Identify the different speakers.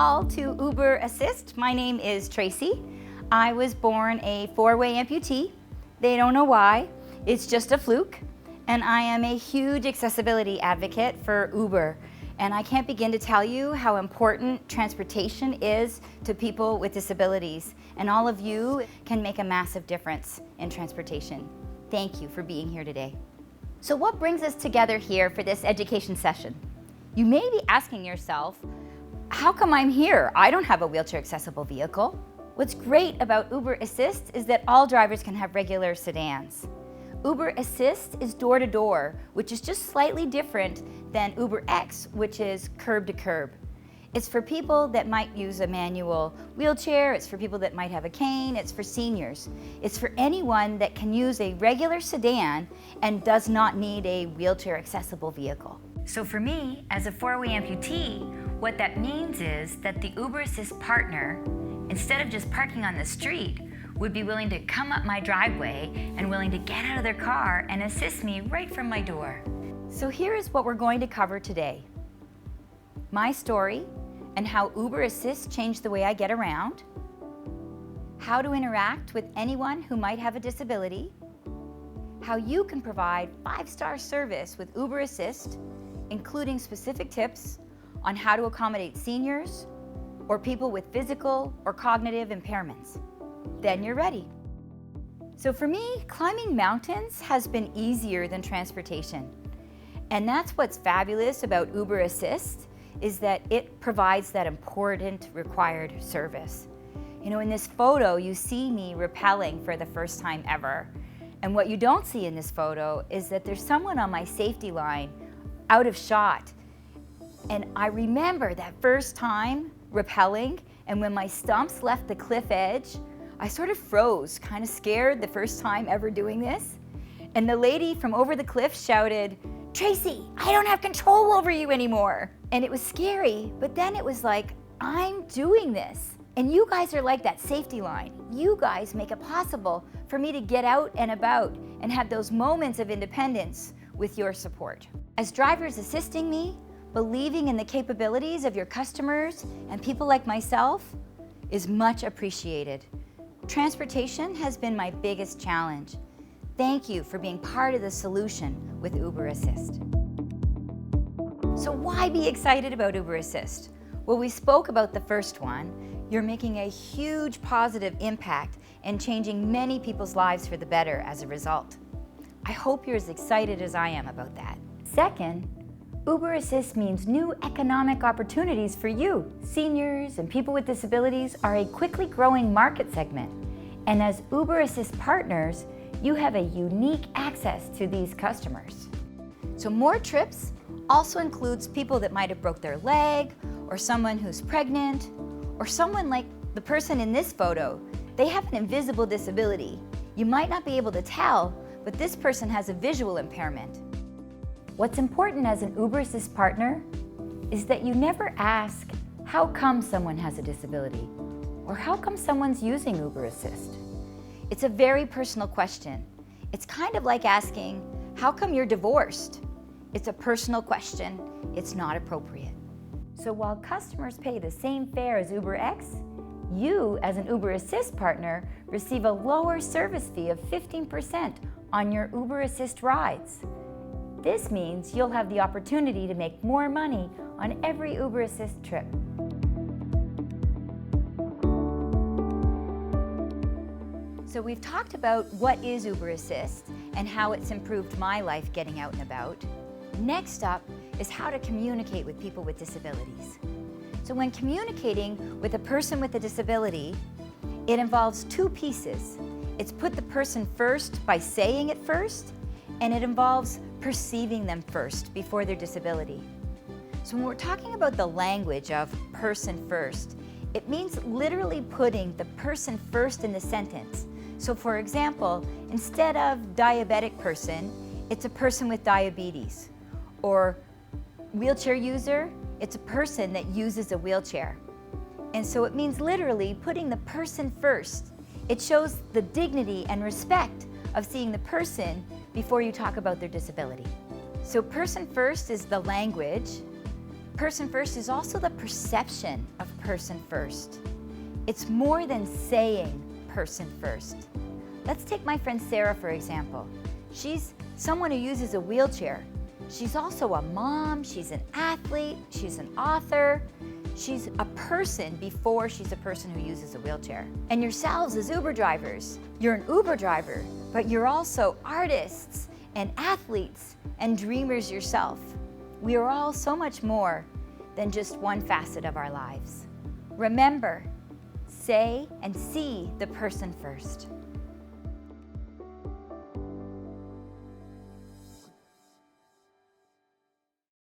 Speaker 1: all to uberASSIST. My name is Tracy. I was born a four-way amputee. They don't know why. It's just a fluke. And I am a huge accessibility advocate for Uber. And I can't begin to tell you how important transportation is to people with disabilities. And all of you can make a massive difference in transportation. Thank you for being here today. So what brings us together here for this education session? You may be asking yourself, how come I'm here? I don't have a wheelchair accessible vehicle. What's great about uberASSIST is that all drivers can have regular sedans. uberASSIST is door-to-door, which is just slightly different than UberX, which is curb-to-curb. It's for people that might use a manual wheelchair, it's for people that might have a cane, it's for seniors. It's for anyone that can use a regular sedan and does not need a wheelchair accessible vehicle. So for me, as a four-way amputee, what that means is that the uberASSIST partner, instead of just parking on the street, would be willing to come up my driveway and willing to get out of their car and assist me right from my door. So here is what we're going to cover today. My story and how uberASSIST changed the way I get around, how to interact with anyone who might have a disability, how you can provide 5-star service with uberASSIST, including specific tips on how to accommodate seniors or people with physical or cognitive impairments. Then you're ready. So for me, climbing mountains has been easier than transportation. And that's what's fabulous about uberASSIST, is that it provides that important required service. You know, in this photo, you see me rappelling for the first time ever. And what you don't see in this photo is that there's someone on my safety line out of shot. And I remember that first time rappelling, and when my stumps left the cliff edge, I sort of froze, kind of scared the first time ever doing this. And the lady from over the cliff shouted, "Tracy, I don't have control over you anymore." And it was scary, but then it was like, I'm doing this. And you guys are like that safety line. You guys make it possible for me to get out and about and have those moments of independence with your support. As drivers assisting me, believing in the capabilities of your customers and people like myself is much appreciated. Transportation has been my biggest challenge. Thank you for being part of the solution with uberASSIST. So why be excited about uberASSIST? Well, we spoke about the first one. You're making a huge positive impact and changing many people's lives for the better as a result. I hope you're as excited as I am about that. Second, uberASSIST means new economic opportunities for you. Seniors and people with disabilities are a quickly growing market segment. And as uberASSIST partners, you have a unique access to these customers. So more trips also includes people that might have broke their leg, or someone who's pregnant, or someone like the person in this photo. They have an invisible disability. You might not be able to tell, but this person has a visual impairment. What's important as an uberASSIST partner is that you never ask, how come someone has a disability? Or how come someone's using uberASSIST? It's a very personal question. It's kind of like asking, how come you're divorced? It's a personal question. It's not appropriate. So while customers pay the same fare as UberX, you, as an uberASSIST partner, receive a lower service fee of 15% on your uberASSIST rides. This means you'll have the opportunity to make more money on every uberASSIST trip. So we've talked about what is uberASSIST and how it's improved my life getting out and about. Next up is how to communicate with people with disabilities. So when communicating with a person with a disability, it involves two pieces. It's put the person first by saying it first, and it involves perceiving them first before their disability. So when we're talking about the language of person first, it means literally putting the person first in the sentence. So for example, instead of diabetic person, it's a person with diabetes. Or wheelchair user, it's a person that uses a wheelchair. And so it means literally putting the person first. It shows the dignity and respect of seeing the person before you talk about their disability. So person first is the language. Person first is also the perception of person first. It's more than saying person first. Let's take my friend Sarah, for example. She's someone who uses a wheelchair. She's also a mom, she's an athlete, she's an author. She's a person before she's a person who uses a wheelchair. And yourselves as Uber drivers, you're an Uber driver, but you're also artists and athletes and dreamers yourself. We are all so much more than just one facet of our lives. Remember, say and see the person first.